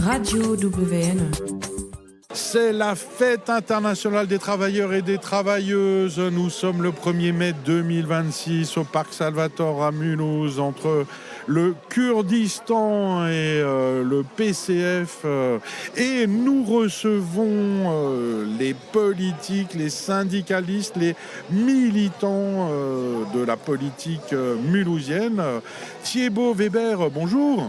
Radio WN. C'est la fête internationale des travailleurs et des travailleuses. Nous sommes le 1er mai 2026 au Parc Salvatore à Mulhouse, entre le Kurdistan et le PCF. Et nous recevons les politiques, les syndicalistes, les militants de la politique mulhousienne. Thiébaut Weber, bonjour.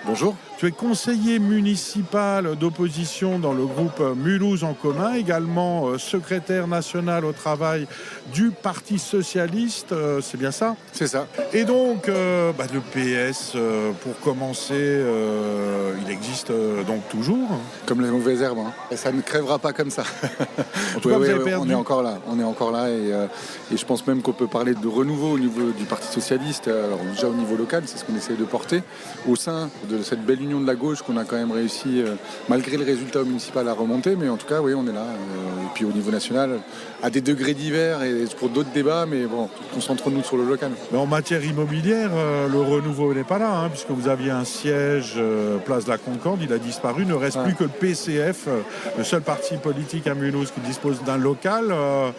Bonjour. Tu es conseiller municipal d'opposition dans le groupe Mulhouse en commun, également secrétaire national au travail du Parti socialiste, c'est bien ça ? C'est ça. Et donc, le PS, pour commencer, il existe donc toujours. Comme les mauvaises herbes, hein. Et ça ne crèvera pas comme ça. En tout cas, vous avez perdu. On est encore là et je pense même qu'on peut parler de renouveau au niveau du Parti socialiste, alors déjà au niveau local, c'est ce qu'on essaie de porter, au sein de cette belle union de la gauche qu'on a quand même réussi, malgré le résultat municipal, à remonter. Mais en tout cas, oui, on est là. Et puis au niveau national, à des degrés divers et pour d'autres débats, mais bon, concentrons-nous sur le local. Mais en matière immobilière, le renouveau n'est pas là, hein, puisque vous aviez un siège place de la Concorde, il a disparu. Il ne reste plus que le PCF, le seul parti politique à Mulhouse qui dispose d'un local.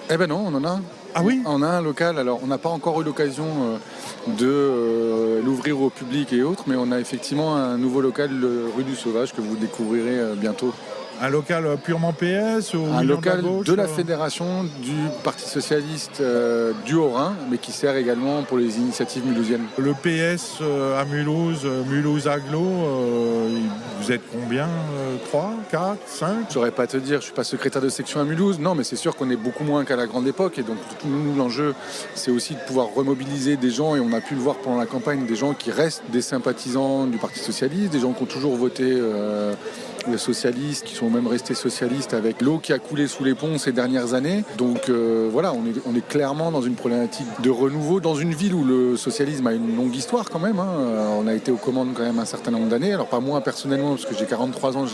Eh ben non, on en a. Ah oui ? On a un local, alors on n'a pas encore eu l'occasion de l'ouvrir au public et autres, mais on a effectivement un nouveau local, rue du Sauvage, que vous découvrirez bientôt. Un local purement PS ou un local de la gauche, de la fédération du Parti socialiste du Haut-Rhin, mais qui sert également pour les initiatives mulhousiennes. Le PS à Mulhouse, Mulhouse Agglo, vous êtes combien 3, 4, 5 ? Je ne saurais pas te dire, je ne suis pas secrétaire de section à Mulhouse. Non, mais c'est sûr qu'on est beaucoup moins qu'à la grande époque. Et donc, nous, l'enjeu, c'est aussi de pouvoir remobiliser des gens. Et on a pu le voir pendant la campagne, des gens qui restent des sympathisants du Parti socialiste, des gens qui ont toujours voté les socialistes, qui sont même restés socialistes avec l'eau qui a coulé sous les ponts ces dernières années. Donc voilà, on est clairement dans une problématique de renouveau, dans une ville où le socialisme a une longue histoire quand même. On a été aux commandes quand même un certain nombre d'années. Alors pas moi personnellement, parce que j'ai 43 ans,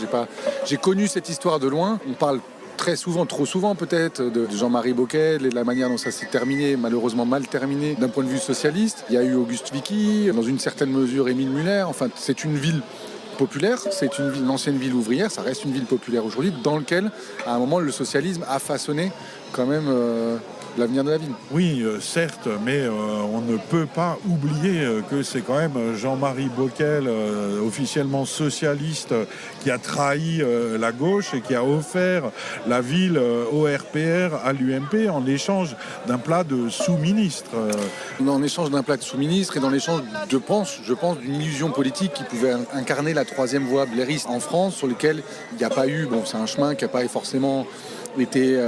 j'ai connu cette histoire de loin. On parle très souvent, trop souvent peut-être, de Jean-Marie Bockel et de la manière dont ça s'est terminé, malheureusement mal terminé d'un point de vue socialiste. Il y a eu Auguste Vicki, dans une certaine mesure Émile Muller. Enfin, c'est une ville populaire, c'est une ancienne ville ouvrière, ça reste une ville populaire aujourd'hui, dans laquelle, à un moment, le socialisme a façonné quand même l'avenir de la ville. Oui, certes, mais on ne peut pas oublier que c'est quand même Jean-Marie Bockel, officiellement socialiste, qui a trahi la gauche et qui a offert la ville au RPR, à l'UMP, en échange d'un plat de sous-ministre. En échange d'un plat de sous-ministre et dans l'échange, je pense, d'une illusion politique qui pouvait incarner la troisième voie blairiste en France, sur lequel il n'y a pas eu, c'est un chemin qui n'a pas forcément été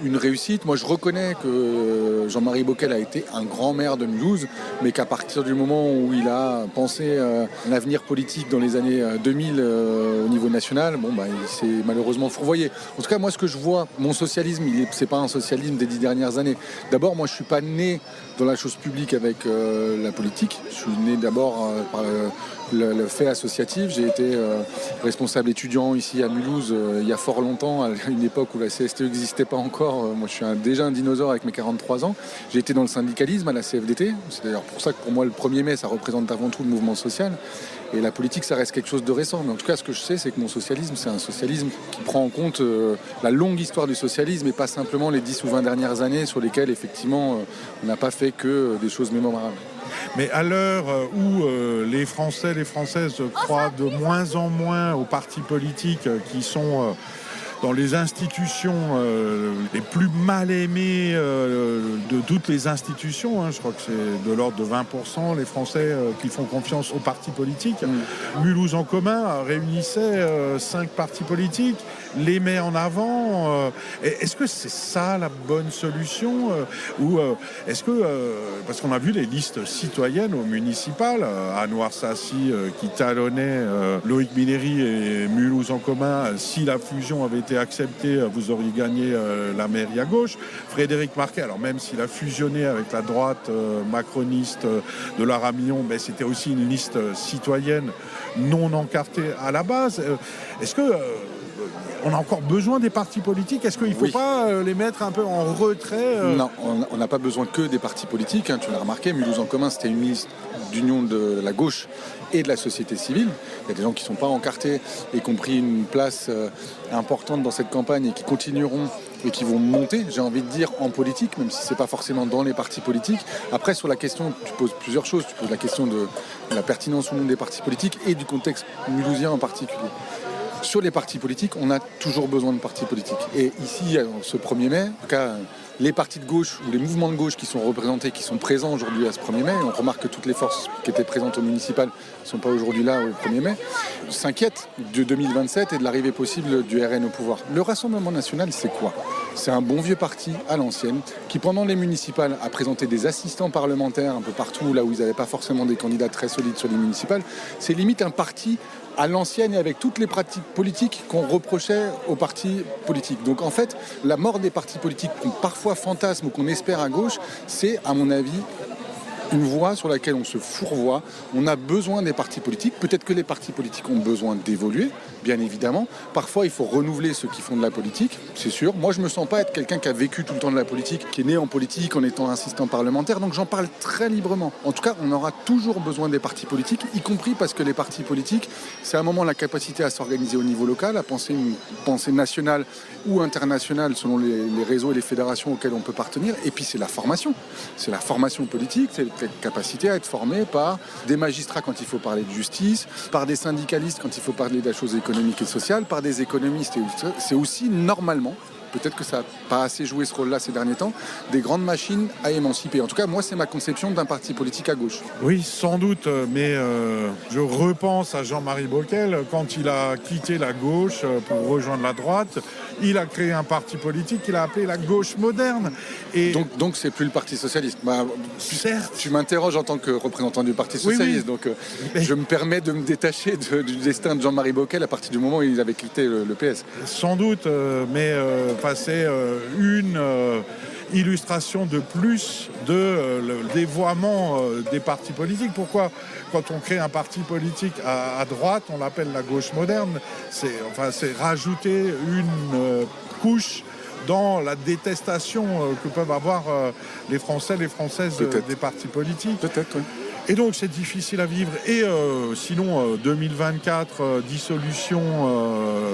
une réussite. Moi, je reconnais que Jean-Marie Bockel a été un grand maire de Mulhouse, mais qu'à partir du moment où il a pensé un avenir politique dans les années 2000 au niveau national, il s'est malheureusement fourvoyé. En tout cas, moi, ce que je vois, mon socialisme, c'est pas un socialisme des 10 dernières années. D'abord, moi, je suis pas né dans la chose publique avec la politique. Je suis né d'abord par le fait associatif. J'ai été responsable étudiant ici à Mulhouse il y a fort longtemps, à une époque où la CSTE n'existait pas encore. Moi, je suis déjà un dinosaure avec mes 43 ans. J'ai été dans le syndicalisme à la CFDT. C'est d'ailleurs pour ça que pour moi, le 1er mai, ça représente avant tout le mouvement social. Et la politique, ça reste quelque chose de récent. Mais en tout cas, ce que je sais, c'est que mon socialisme, c'est un socialisme qui prend en compte la longue histoire du socialisme et pas simplement les 10 ou 20 dernières années sur lesquelles, effectivement, on n'a pas fait que des choses mémorables. Mais à l'heure où les Français, les Françaises croient de moins en moins aux partis politiques qui sont dans les institutions les plus mal aimées de toutes les institutions, je crois que c'est de l'ordre de 20% les Français qui font confiance aux partis politiques. Mulhouse en commun réunissait 5 partis politiques, les met en avant. Est-ce que c'est ça la bonne solution ou est-ce que, parce qu'on a vu les listes citoyennes au municipal, Anouar Sassi qui talonnait Loïc Mineri et Mulhouse en commun, si la fusion avait été acceptée, vous auriez gagné la mairie à gauche. Frédéric Marquet, alors même s'il a fusionné avec la droite macroniste de Laramillon, c'était aussi une liste citoyenne non encartée à la base. Est-ce que on a encore besoin des partis politiques. Est-ce qu'il ne faut pas les mettre un peu en retrait Non, on n'a pas besoin que des partis politiques. Tu l'as remarqué, Mulhouse en commun, c'était une liste d'union de la gauche et de la société civile. Il y a des gens qui ne sont pas encartés et qui ont pris une place importante dans cette campagne et qui continueront et qui vont monter, j'ai envie de dire, en politique, même si ce n'est pas forcément dans les partis politiques. Après, sur la question, tu poses plusieurs choses. Tu poses la question de la pertinence ou non des partis politiques et du contexte mulhousien en particulier. Sur les partis politiques, on a toujours besoin de partis politiques. Et ici, ce 1er mai, en tout cas, les partis de gauche ou les mouvements de gauche qui sont représentés, qui sont présents aujourd'hui à ce 1er mai, on remarque que toutes les forces qui étaient présentes au municipal ne sont pas aujourd'hui là au 1er mai, s'inquiètent de 2027 et de l'arrivée possible du RN au pouvoir. Le Rassemblement national, c'est quoi ? C'est un bon vieux parti à l'ancienne qui, pendant les municipales, a présenté des assistants parlementaires un peu partout, là où ils n'avaient pas forcément des candidats très solides sur les municipales. C'est limite un parti à l'ancienne et avec toutes les pratiques politiques qu'on reprochait aux partis politiques. Donc en fait, la mort des partis politiques qu'on parfois fantasme ou qu'on espère à gauche, c'est à mon avis une voie sur laquelle on se fourvoie. On a besoin des partis politiques. Peut-être que les partis politiques ont besoin d'évoluer, bien évidemment. Parfois, il faut renouveler ceux qui font de la politique, c'est sûr. Moi, je me sens pas être quelqu'un qui a vécu tout le temps de la politique, qui est né en politique en étant assistant parlementaire, donc j'en parle très librement. En tout cas, on aura toujours besoin des partis politiques, y compris parce que les partis politiques, c'est à un moment la capacité à s'organiser au niveau local, à penser une pensée nationale ou internationale selon les réseaux et les fédérations auxquelles on peut partenir. Et puis, c'est la formation. C'est la formation politique, c'est la capacité à être formé par des magistrats quand il faut parler de justice, par des syndicalistes quand il faut parler de la chose économique et sociale, par des économistes. C'est aussi normalement, peut-être que ça n'a pas assez joué ce rôle-là ces derniers temps, des grandes machines à émanciper. En tout cas, moi, c'est ma conception d'un parti politique à gauche. Oui, sans doute, mais je repense à Jean-Marie Bockel, quand il a quitté la gauche pour rejoindre la droite, il a créé un parti politique qu'il a appelé la gauche moderne. Et donc c'est plus le Parti socialiste. Certes. Tu m'interroges en tant que représentant du Parti socialiste, donc je me permets de me détacher du destin de Jean-Marie Bockel à partir du moment où il avait quitté le PS. Sans doute, mais c'est une illustration de plus le dévoiement des partis politiques. Pourquoi, quand on crée un parti politique à droite, on l'appelle la gauche moderne ? C'est rajouter une couche dans la détestation que peuvent avoir les Français, les Françaises des partis politiques. Peut-être, oui. Et donc c'est difficile à vivre. Et sinon, 2024, dissolution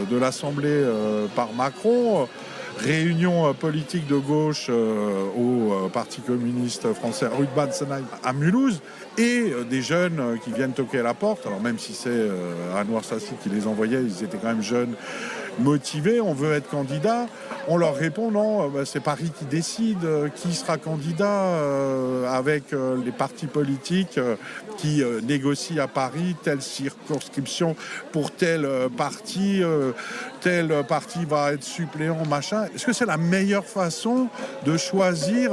de l'Assemblée par Macron, réunion politique de gauche au Parti communiste français rue de Bansenheim à Mulhouse, et des jeunes qui viennent toquer à la porte. Alors même si c'est Anouar Sassi qui les envoyait, ils étaient quand même jeunes, motivés, on veut être candidat. On leur répond non, c'est Paris qui décide qui sera candidat, avec les partis politiques qui négocient à Paris telle circonscription pour tel parti va être suppléant, machin. Est-ce que c'est la meilleure façon de choisir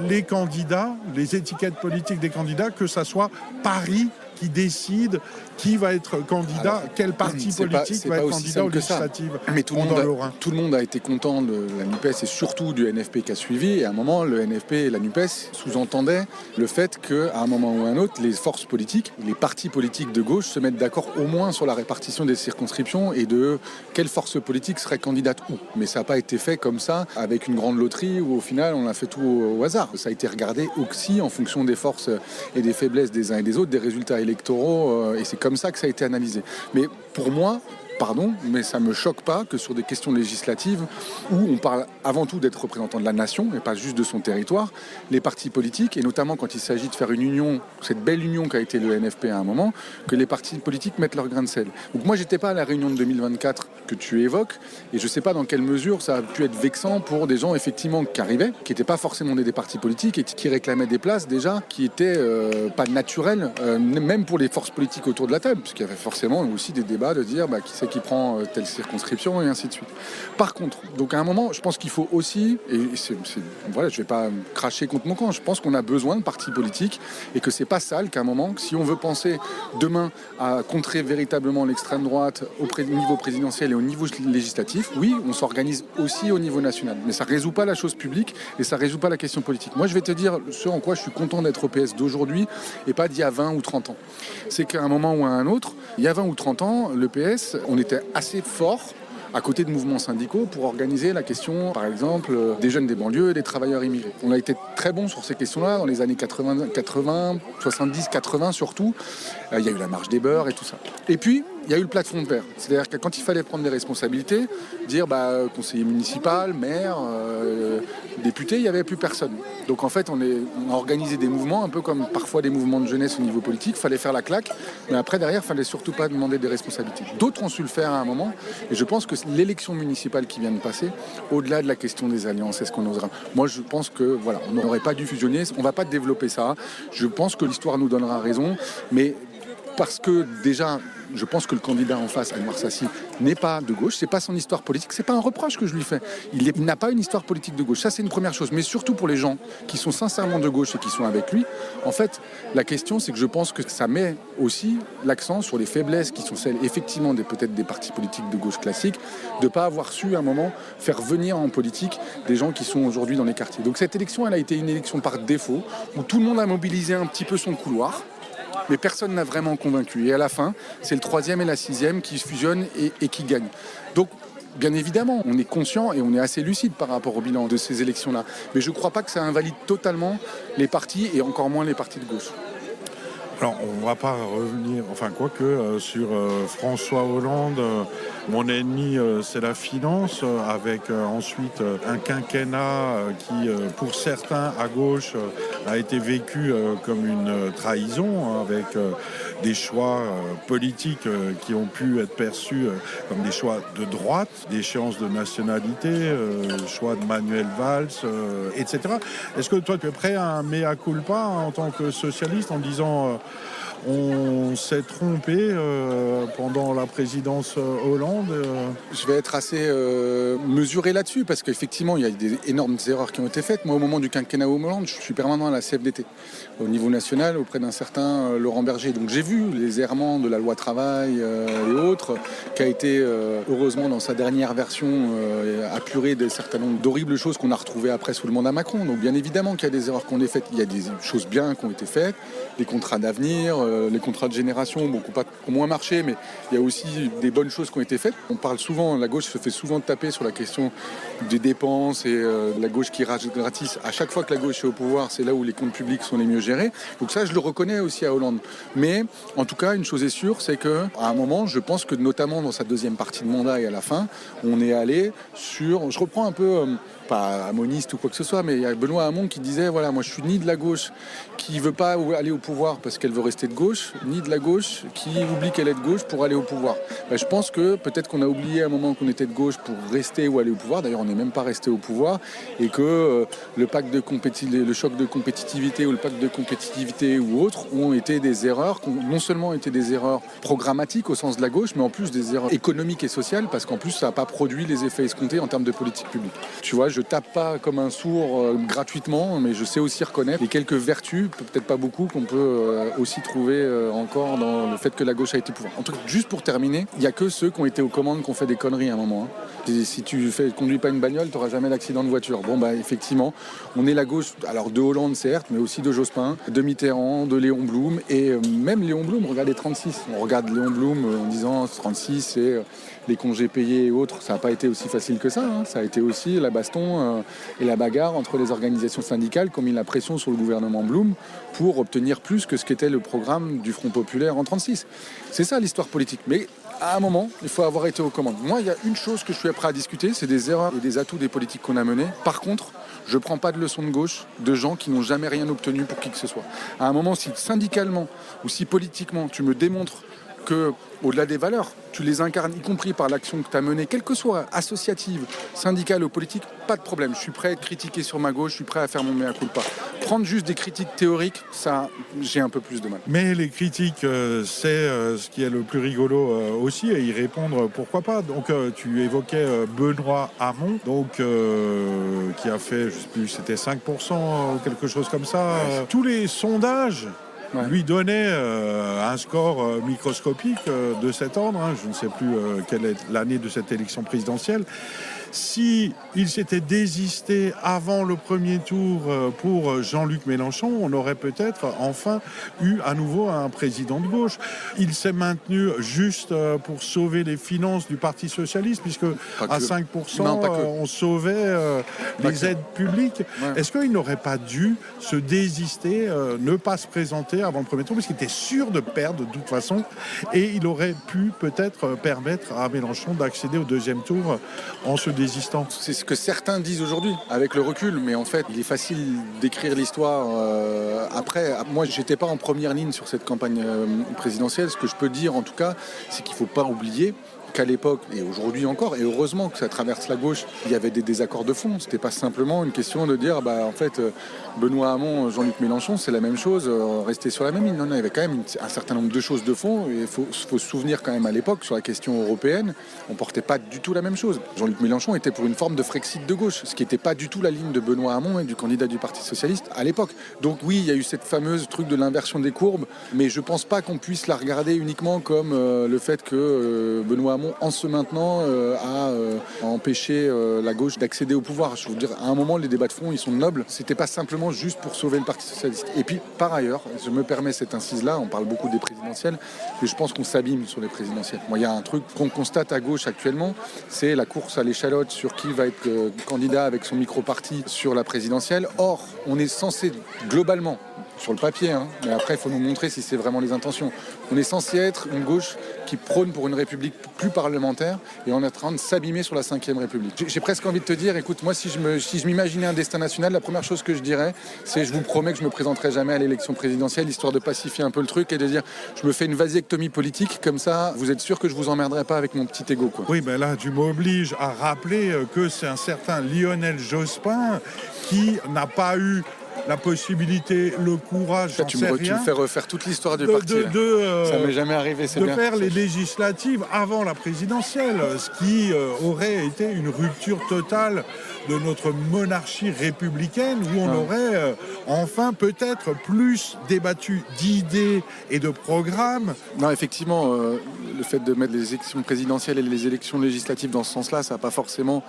les candidats, les étiquettes politiques des candidats, que ça soit Paris qui décide qui va être candidat, quel parti politique va être candidat aux législatives? Mais tout le monde a été content de la NUPES et surtout du NFP qui a suivi. Et à un moment, le NFP et la NUPES sous-entendaient le fait qu'à un moment ou un autre, les forces politiques, les partis politiques de gauche se mettent d'accord au moins sur la répartition des circonscriptions et de quelle force politique serait candidate où. Mais ça n'a pas été fait comme ça, avec une grande loterie où au final, on a fait tout au hasard. Ça a été regardé aussi en fonction des forces et des faiblesses des uns et des autres, des résultats électoraux, et c'est comme ça que ça a été analysé. Mais pour moi, mais ça ne me choque pas que sur des questions législatives où on parle avant tout d'être représentant de la nation et pas juste de son territoire, les partis politiques, et notamment quand il s'agit de faire une union, cette belle union qu'a été le NFP à un moment, que les partis politiques mettent leur grain de sel. Donc moi, j'étais pas à la réunion de 2024 que tu évoques, et je ne sais pas dans quelle mesure ça a pu être vexant pour des gens effectivement qui arrivaient, qui n'étaient pas forcément des partis politiques et qui réclamaient des places déjà, qui étaient pas naturelles, même pour les forces politiques autour de la table, puisqu'il y avait forcément aussi des débats de dire qui prend telle circonscription et ainsi de suite. Par contre, donc à un moment, je pense qu'il faut aussi, et voilà, je ne vais pas cracher contre mon camp, je pense qu'on a besoin de partis politiques et que c'est pas sale qu'à un moment, si on veut penser demain à contrer véritablement l'extrême droite au niveau présidentiel et au niveau législatif, oui, on s'organise aussi au niveau national. Mais ça ne résout pas la chose publique et ça ne résout pas la question politique. Moi, je vais te dire ce en quoi je suis content d'être au PS d'aujourd'hui et pas d'il y a 20 ou 30 ans. C'est qu'à un moment ou à un autre, il y a 20 ou 30 ans, le PS, on était assez fort à côté de mouvements syndicaux pour organiser la question, par exemple, des jeunes des banlieues, des travailleurs immigrés. On a été très bons sur ces questions-là dans les années 80, 70, 80 surtout. Il y a eu la marche des beurs et tout ça. Et puis, il y a eu le plafond de verre. C'est-à-dire que quand il fallait prendre des responsabilités, dire conseiller municipal, maire, député, il n'y avait plus personne. Donc en fait, on a organisé des mouvements, un peu comme parfois des mouvements de jeunesse au niveau politique. Il fallait faire la claque, mais après, derrière, il ne fallait surtout pas demander des responsabilités. D'autres ont su le faire à un moment, et je pense que l'élection municipale qui vient de passer, au-delà de la question des alliances, est-ce qu'on osera ? Moi, je pense que voilà, on n'aurait pas dû fusionner, on ne va pas développer ça. Je pense que l'histoire nous donnera raison, mais parce que déjà, je pense que le candidat en face, Anouar Sassi, n'est pas de gauche, c'est pas son histoire politique, c'est pas un reproche que je lui fais. Il n'a pas une histoire politique de gauche, ça c'est une première chose. Mais surtout pour les gens qui sont sincèrement de gauche et qui sont avec lui, en fait, la question c'est que je pense que ça met aussi l'accent sur les faiblesses qui sont celles effectivement peut-être des partis politiques de gauche classiques, de ne pas avoir su à un moment faire venir en politique des gens qui sont aujourd'hui dans les quartiers. Donc cette élection, elle a été une élection par défaut, où tout le monde a mobilisé un petit peu son couloir, mais personne n'a vraiment convaincu. Et à la fin, c'est le 3e et la 6e qui fusionnent et qui gagnent. Donc, bien évidemment, on est conscient et on est assez lucide par rapport au bilan de ces élections-là. Mais je ne crois pas que ça invalide totalement les partis et encore moins les partis de gauche. Alors, on ne va pas revenir, sur François Hollande, mon ennemi, c'est la finance, avec ensuite un quinquennat qui, pour certains à gauche, a été vécu comme une trahison, avec des choix politiques qui ont pu être perçus comme des choix de droite, d'échéance de nationalité, choix de Manuel Valls, etc. Est-ce que toi, tu es prêt à un mea culpa en tant que socialiste en disant on s'est trompé pendant la présidence Hollande Je vais être assez mesuré là-dessus parce qu'effectivement, il y a des énormes erreurs qui ont été faites. Moi, au moment du quinquennat Hollande, je suis permanent à la CFDT, au niveau national, auprès d'un certain Laurent Berger. Donc j'ai vu les errements de la loi travail et autres, qui a été, heureusement, dans sa dernière version, apuré d'un certain nombre d'horribles choses qu'on a retrouvées après sous le mandat Macron. Donc bien évidemment qu'il y a des erreurs qui ont été faites. Il y a des choses bien qui ont été faites, les contrats d'avenir, les contrats de génération, qui ont moins marché, mais il y a aussi des bonnes choses qui ont été faites. On parle souvent, la gauche se fait souvent taper sur la question des dépenses et la gauche qui rage gratis. À chaque fois que la gauche est au pouvoir, c'est là où les comptes publics sont les mieux gérés. Donc ça, je le reconnais aussi à Hollande. Mais en tout cas, une chose est sûre, c'est qu'à un moment, je pense que notamment dans sa deuxième partie de mandat et à la fin, on est allé sur... Je reprends un peu... pas amoniste ou quoi que ce soit, mais il y a Benoît Hamon qui disait, voilà, moi je suis ni de la gauche qui veut pas aller au pouvoir parce qu'elle veut rester de gauche, ni de la gauche qui oublie qu'elle est de gauche pour aller au pouvoir. Je pense que peut-être qu'on a oublié à un moment qu'on était de gauche pour rester ou aller au pouvoir, d'ailleurs on n'est même pas resté au pouvoir, et que le choc de compétitivité ou le pacte de compétitivité ou autres ont été des erreurs, qui ont non seulement été des erreurs programmatiques au sens de la gauche, mais en plus des erreurs économiques et sociales, parce qu'en plus ça n'a pas produit les effets escomptés en termes de politique publique. Tu vois, je tape pas comme un sourd gratuitement, mais je sais aussi reconnaître les quelques vertus, peut-être pas beaucoup, qu'on peut aussi trouver encore dans le fait que la gauche a été pouvoir. En tout cas, juste pour terminer, il n'y a que ceux qui ont été aux commandes qui ont fait des conneries à un moment. Et si tu conduis pas une bagnole, tu n'auras jamais d'accident de voiture. Effectivement, on est la gauche, alors de Hollande certes, mais aussi de Jospin, de Mitterrand, de Léon Blum, et même Léon Blum, regardez 36. On regarde Léon Blum en disant 36, c'est les congés payés et autres, ça n'a pas été aussi facile que ça. Ça a été aussi la baston et la bagarre entre les organisations syndicales qui ont mis la pression sur le gouvernement Blum pour obtenir plus que ce qu'était le programme du Front Populaire en 36. C'est ça l'histoire politique. Mais à un moment, il faut avoir été aux commandes. Moi, il y a une chose que je suis prêt à discuter, c'est des erreurs et des atouts des politiques qu'on a menées. Par contre, je ne prends pas de leçons de gauche de gens qui n'ont jamais rien obtenu pour qui que ce soit. À un moment, si syndicalement ou si politiquement, tu me démontres que, au-delà des valeurs, tu les incarnes, y compris par l'action que tu as menée, quelle que soit, associative, syndicale ou politique, pas de problème. Je suis prêt à être critiqué sur ma gauche, je suis prêt à faire mon mea culpa. Prendre juste des critiques théoriques, ça, j'ai un peu plus de mal. Mais les critiques, c'est ce qui est le plus rigolo aussi, et y répondre, pourquoi pas. Donc, tu évoquais Benoît Hamon, donc, qui a fait, je ne sais plus, c'était 5% ou quelque chose comme ça. Tous les sondages lui donnait un score microscopique de cet ordre. Je ne sais plus quelle est l'année de cette élection présidentielle. Si il s'était désisté avant le premier tour pour Jean-Luc Mélenchon, on aurait peut-être enfin eu à nouveau un président de gauche. Il s'est maintenu juste pour sauver les finances du Parti socialiste, puisque à 5%, on sauvait les aides publiques. Ouais. Est-ce qu'il n'aurait pas dû se désister, ne pas se présenter avant le premier tour, parce qu'il était sûr de perdre de toute façon, et il aurait pu peut-être permettre à Mélenchon d'accéder au deuxième tour en se désistant. C'est ce que certains disent aujourd'hui, avec le recul, mais en fait, il est facile d'écrire l'histoire après. Moi, j'étais pas en première ligne sur cette campagne présidentielle. Ce que je peux dire, en tout cas, c'est qu'il faut pas oublier qu'à l'époque, et aujourd'hui encore, et heureusement que ça traverse la gauche, il y avait des désaccords de fond. C'était pas simplement une question de dire, en fait, Benoît Hamon, Jean-Luc Mélenchon, c'est la même chose, rester sur la même ligne. Non, il y avait quand même un certain nombre de choses de fond, et il faut se souvenir quand même à l'époque, sur la question européenne, on portait pas du tout la même chose. Jean-Luc Mélenchon était pour une forme de Frexit de gauche, ce qui n'était pas du tout la ligne de Benoît Hamon et du candidat du Parti Socialiste à l'époque. Donc oui, il y a eu cette fameuse truc de l'inversion des courbes, mais je pense pas qu'on puisse la regarder uniquement comme le fait que Benoît Hamon, en se maintenant, a empêché la gauche d'accéder au pouvoir. Je veux dire, à un moment, les débats de fond, ils sont nobles. C'était pas simplement juste pour sauver le Parti Socialiste. Et puis, par ailleurs, je me permets cette incise-là, on parle beaucoup des présidentielles, mais je pense qu'on s'abîme sur les présidentielles. Moi, il y a un truc qu'on constate à gauche actuellement, c'est la course à l'échalote sur qui va être candidat avec son micro-parti sur la présidentielle. Or, on est censé, globalement, sur le papier, mais après il faut nous montrer si c'est vraiment les intentions. On est censé être une gauche qui prône pour une république plus parlementaire, et on est en train de s'abîmer sur la 5e République. J'ai presque envie de te dire, écoute, moi si je m'imaginais un destin national, la première chose que je dirais, c'est je vous promets que je me présenterai jamais à l'élection présidentielle, histoire de pacifier un peu le truc et de dire je me fais une vasectomie politique, comme ça vous êtes sûr que je vous emmerderai pas avec mon petit ego, quoi. Oui, ben là tu m'obliges à rappeler que c'est un certain Lionel Jospin qui n'a pas eu la possibilité, le courage, tu me fais refaire toute l'histoire du parti. Ça m'est jamais arrivé, c'est de bien. faire les législatives avant la présidentielle, ce qui aurait été une rupture totale de notre monarchie républicaine, où on aurait enfin peut-être plus débattu d'idées et de programmes. Non, effectivement, le fait de mettre les élections présidentielles et les élections législatives dans ce sens-là, ça n'a pas forcément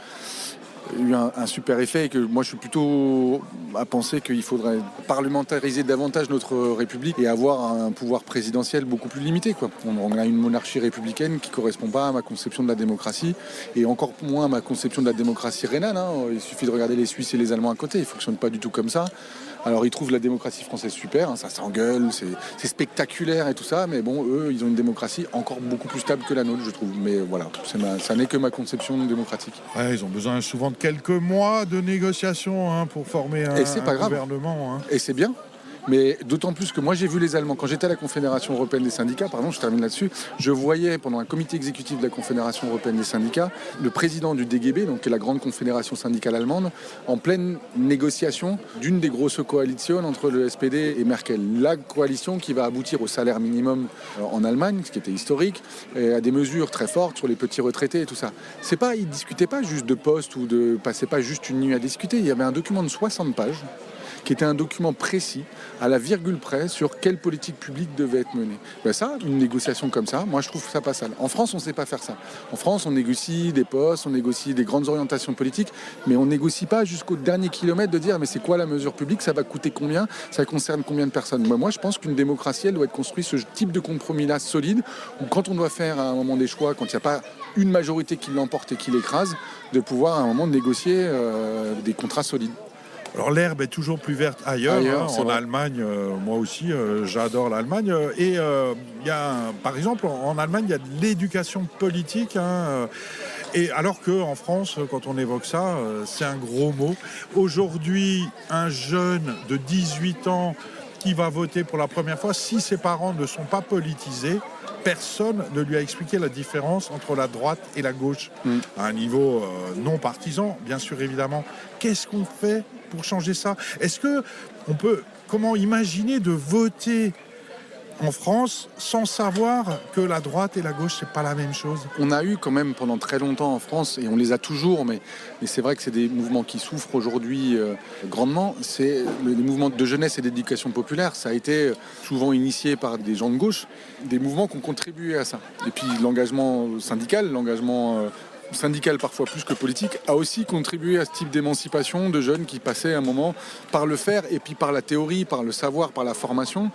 eu un super effet, et que moi je suis plutôt à penser qu'il faudrait parlementariser davantage notre République et avoir un pouvoir présidentiel beaucoup plus limité, quoi. On a une monarchie républicaine qui ne correspond pas à ma conception de la démocratie, et encore moins à ma conception de la démocratie rénale. Il suffit de regarder les Suisses et les Allemands à côté, ils ne fonctionnent pas du tout comme ça. Alors ils trouvent la démocratie française super, ça s'engueule, c'est spectaculaire et tout ça, mais bon, eux, ils ont une démocratie encore beaucoup plus stable que la nôtre, je trouve. Mais voilà, ça n'est que ma conception démocratique. Ouais, ils ont besoin souvent de quelques mois de négociations pour former un gouvernement. Et c'est bien. Mais d'autant plus que moi j'ai vu les Allemands, quand j'étais à la Confédération Européenne des Syndicats, pardon, je termine là-dessus, je voyais pendant un comité exécutif de la Confédération Européenne des Syndicats, le président du DGB, donc qui est la grande confédération syndicale allemande, en pleine négociation d'une des grosses coalitions entre le SPD et Merkel. La coalition qui va aboutir au salaire minimum en Allemagne, ce qui était historique, et à des mesures très fortes sur les petits retraités et tout ça. Ils ne discutaient pas juste de postes ou de passaient pas juste une nuit à discuter, il y avait un document de 60 pages qui était un document précis, à la virgule près, sur quelle politique publique devait être menée. Ça, une négociation comme ça, moi je trouve ça pas sale. En France, on ne sait pas faire ça. En France, on négocie des postes, on négocie des grandes orientations politiques, mais on négocie pas jusqu'au dernier kilomètre de dire mais c'est quoi la mesure publique, ça va coûter combien, ça concerne combien de personnes. Moi, je pense qu'une démocratie, elle doit être construite ce type de compromis-là solide, où quand on doit faire à un moment des choix, quand il n'y a pas une majorité qui l'emporte et qui l'écrase, de pouvoir à un moment négocier des contrats solides. Alors l'herbe est toujours plus verte ailleurs en Allemagne, moi aussi j'adore l'Allemagne, et il y a par exemple en Allemagne il y a de l'éducation politique, et alors qu'en France quand on évoque ça c'est un gros mot. Aujourd'hui un jeune de 18 ans qui va voter pour la première fois, si ses parents ne sont pas politisés, personne ne lui a expliqué la différence entre la droite et la gauche, à un niveau non partisan, bien sûr, évidemment. Qu'est-ce qu'on fait pour changer ça ? Comment imaginer de voter en France sans savoir que la droite et la gauche, c'est pas la même chose? On a eu quand même pendant très longtemps en France, et on les a toujours, mais c'est vrai que c'est des mouvements qui souffrent aujourd'hui grandement, c'est les mouvements de jeunesse et d'éducation populaire. Ça a été souvent initié par des gens de gauche, des mouvements qui ont contribué à ça. Et puis l'engagement syndical parfois plus que politique, a aussi contribué à ce type d'émancipation de jeunes qui passaient un moment par le faire et puis par la théorie, par le savoir, par la formation.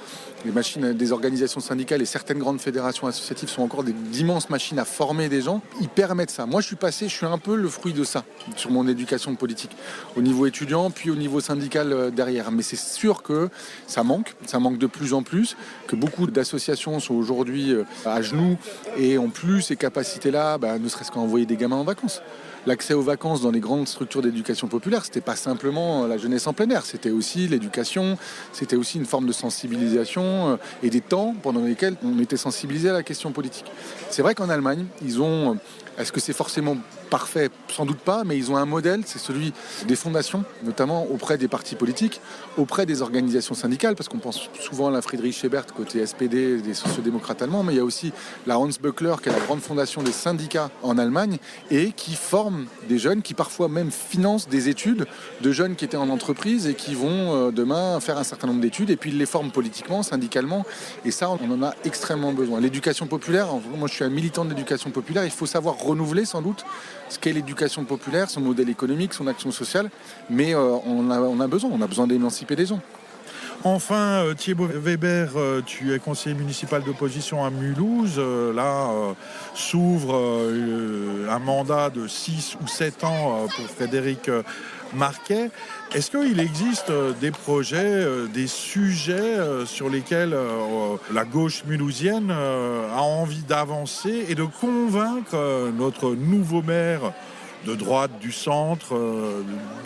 Les machines des organisations syndicales et certaines grandes fédérations associatives sont encore d'immenses machines à former des gens. Ils permettent ça. Moi, je suis un peu le fruit de ça sur mon éducation politique, au niveau étudiant, puis au niveau syndical derrière. Mais c'est sûr que ça manque de plus en plus, que beaucoup d'associations sont aujourd'hui à genoux et ont plus ces capacités-là, ne serait-ce qu'à envoyer des gamins en vacances. L'accès aux vacances dans les grandes structures d'éducation populaire, c'était pas simplement la jeunesse en plein air, c'était aussi l'éducation, c'était aussi une forme de sensibilisation et des temps pendant lesquels on était sensibilisé à la question politique. C'est vrai qu'en Allemagne, est-ce que c'est forcément parfait? Sans doute pas, mais ils ont un modèle, c'est celui des fondations, notamment auprès des partis politiques, auprès des organisations syndicales, parce qu'on pense souvent à la Friedrich Ebert côté SPD, des sociodémocrates allemands, mais il y a aussi la Hans Böckler, qui est la grande fondation des syndicats en Allemagne, et qui forme des jeunes, qui parfois même financent des études de jeunes qui étaient en entreprise et qui vont demain faire un certain nombre d'études, et puis ils les forment politiquement, syndicalement, et ça, on en a extrêmement besoin. L'éducation populaire, moi je suis un militant de l'éducation populaire, il faut savoir renouveler sans doute ce qu'est l'éducation populaire, son modèle économique, son action sociale, mais on a besoin d'émanciper les gens. Enfin, Thibaut Weber, tu es conseiller municipal d'opposition à Mulhouse. S'ouvre un mandat de 6 ou 7 ans pour Frédéric Marquet. Est-ce qu'il existe des projets, des sujets sur lesquels la gauche mulhousienne a envie d'avancer et de convaincre notre nouveau maire de droite, du centre,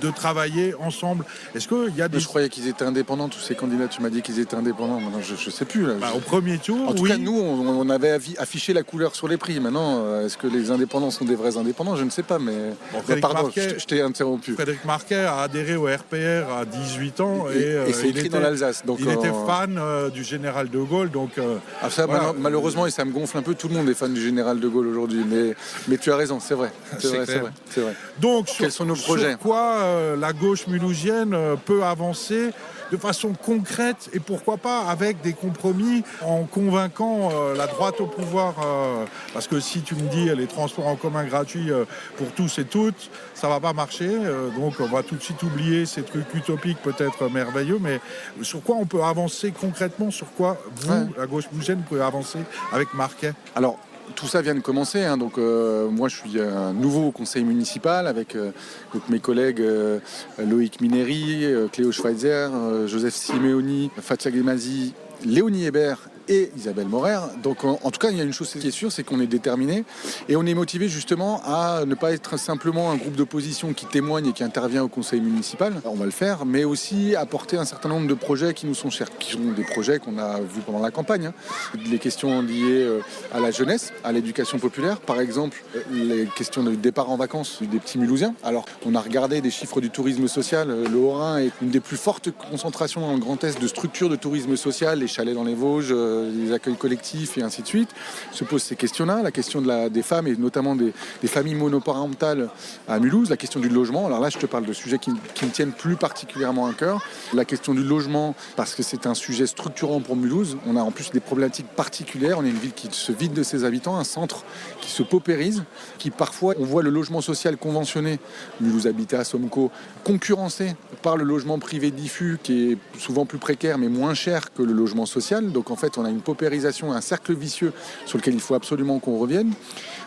de travailler ensemble? Est-ce qu'il y a des... Je croyais qu'ils étaient indépendants, tous ces candidats, tu m'as dit qu'ils étaient indépendants. Maintenant, je ne sais plus. Là. Au premier tour, en tout cas, nous, on avait affiché la couleur sur les prix. Maintenant, est-ce que les indépendants sont des vrais indépendants? Je ne sais pas, mais... Pardon, je t'ai interrompu. Frédéric Marquet a adhéré au RPR à 18 ans. Et c'est écrit dans l'Alsace. Il était fan du général de Gaulle. Donc, voilà. Malheureusement, et ça me gonfle un peu, tout le monde est fan du général de Gaulle aujourd'hui. Mais tu as raison, c'est vrai. C'est vrai. Donc, quels sont nos projets? Sur quoi la gauche mulhousienne peut avancer de façon concrète et pourquoi pas avec des compromis en convainquant la droite au pouvoir parce que si tu me dis les transports en commun gratuits pour tous et toutes, ça va pas marcher. Donc on va tout de suite oublier ces trucs utopiques peut-être merveilleux, mais sur quoi on peut avancer concrètement? Sur quoi la gauche mulhousienne, peut avancer avec Marquet? Alors, tout ça vient de commencer, donc moi je suis un nouveau conseil municipal avec mes collègues Loïc Mineri, Cléo Schweitzer, Joseph Simeoni, Fatia Gemazi, Léonie Hébert et Isabelle Morer. Donc en tout cas, il y a une chose qui est sûre, c'est qu'on est déterminé et on est motivé justement à ne pas être simplement un groupe d'opposition qui témoigne et qui intervient au conseil municipal. On va le faire, mais aussi apporter un certain nombre de projets qui nous sont chers, qui sont des projets qu'on a vus pendant la campagne. Les questions liées à la jeunesse, à l'éducation populaire, par exemple les questions de départ en vacances des petits Mulhousiens. Alors on a regardé des chiffres du tourisme social. Le Haut-Rhin est une des plus fortes concentrations dans le Grand Est de structures de tourisme social, les chalets dans les Vosges, les accueils collectifs et ainsi de suite, se posent ces questions-là, la question des femmes et notamment des familles monoparentales à Mulhouse, la question du logement. Alors là, je te parle de sujets qui me tiennent plus particulièrement à cœur. La question du logement, parce que c'est un sujet structurant pour Mulhouse. On a en plus des problématiques particulières. On est une ville qui se vide de ses habitants, un centre qui se paupérise, qui parfois, on voit le logement social conventionné, Mulhouse Habitat, Somco, concurrencé par le logement privé diffus, qui est souvent plus précaire mais moins cher que le logement social. Donc en fait, on a une paupérisation, un cercle vicieux sur lequel il faut absolument qu'on revienne.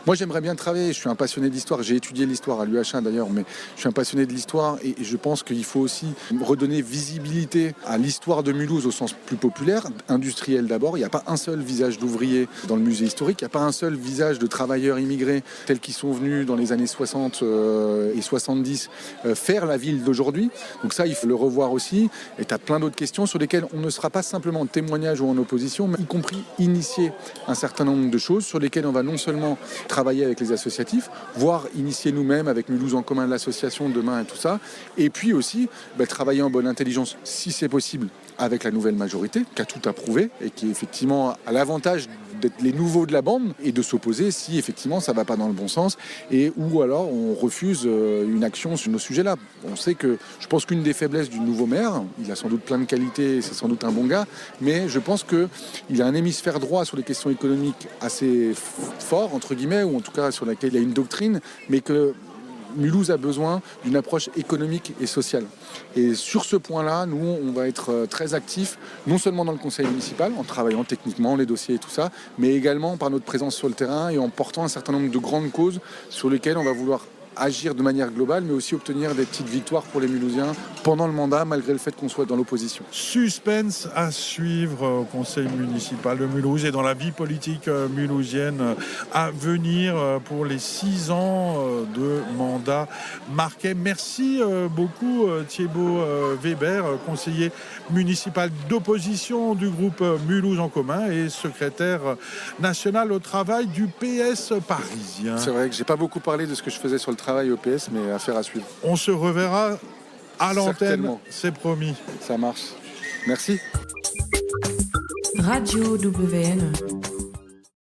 Moi, j'aimerais bien travailler. Je suis un passionné d'histoire. J'ai étudié l'histoire à l'UH1 d'ailleurs, mais je suis un passionné de l'histoire et je pense qu'il faut aussi redonner visibilité à l'histoire de Mulhouse au sens plus populaire, industriel d'abord. Il n'y a pas un seul visage d'ouvrier dans le musée historique. Il n'y a pas un seul visage de travailleurs immigrés tels qu'ils sont venus dans les années 60 et 70 faire la ville d'aujourd'hui. Donc ça, il faut le revoir aussi. Et tu as plein d'autres questions sur lesquelles on ne sera pas simplement en témoignage ou en opposition, mais y compris initier un certain nombre de choses sur lesquelles on va non seulement travailler avec les associatifs, voire initier nous-mêmes avec Mulhouse en commun l'association demain et tout ça, et puis aussi travailler en bonne intelligence, si c'est possible, avec la nouvelle majorité, qui a tout approuvé et qui effectivement a l'avantage d'être les nouveaux de la bande et de s'opposer si effectivement ça ne va pas dans le bon sens et ou alors on refuse une action sur nos sujets-là. On sait que je pense qu'une des faiblesses du nouveau maire, il a sans doute plein de qualités, c'est sans doute un bon gars, mais je pense qu'il a un hémisphère droit sur les questions économiques assez fort, entre guillemets, ou en tout cas sur laquelle il y a une doctrine, mais que Mulhouse a besoin d'une approche économique et sociale. Et sur ce point-là, nous, on va être très actifs, non seulement dans le conseil municipal, en travaillant techniquement les dossiers et tout ça, mais également par notre présence sur le terrain et en portant un certain nombre de grandes causes sur lesquelles on va vouloir agir de manière globale, mais aussi obtenir des petites victoires pour les Mulhousiens pendant le mandat, malgré le fait qu'on soit dans l'opposition. Suspense à suivre au conseil municipal de Mulhouse et dans la vie politique mulhousienne à venir pour les 6 ans de mandat marqué. Merci beaucoup Thiébaut Weber, conseiller municipal d'opposition du groupe Mulhouse en commun et secrétaire national au travail du PS parisien. C'est vrai que j'ai pas beaucoup parlé de ce que je faisais sur le travail au PS, mais affaire à suivre. On se reverra à l'antenne, c'est promis. Ça marche. Merci. Radio WN.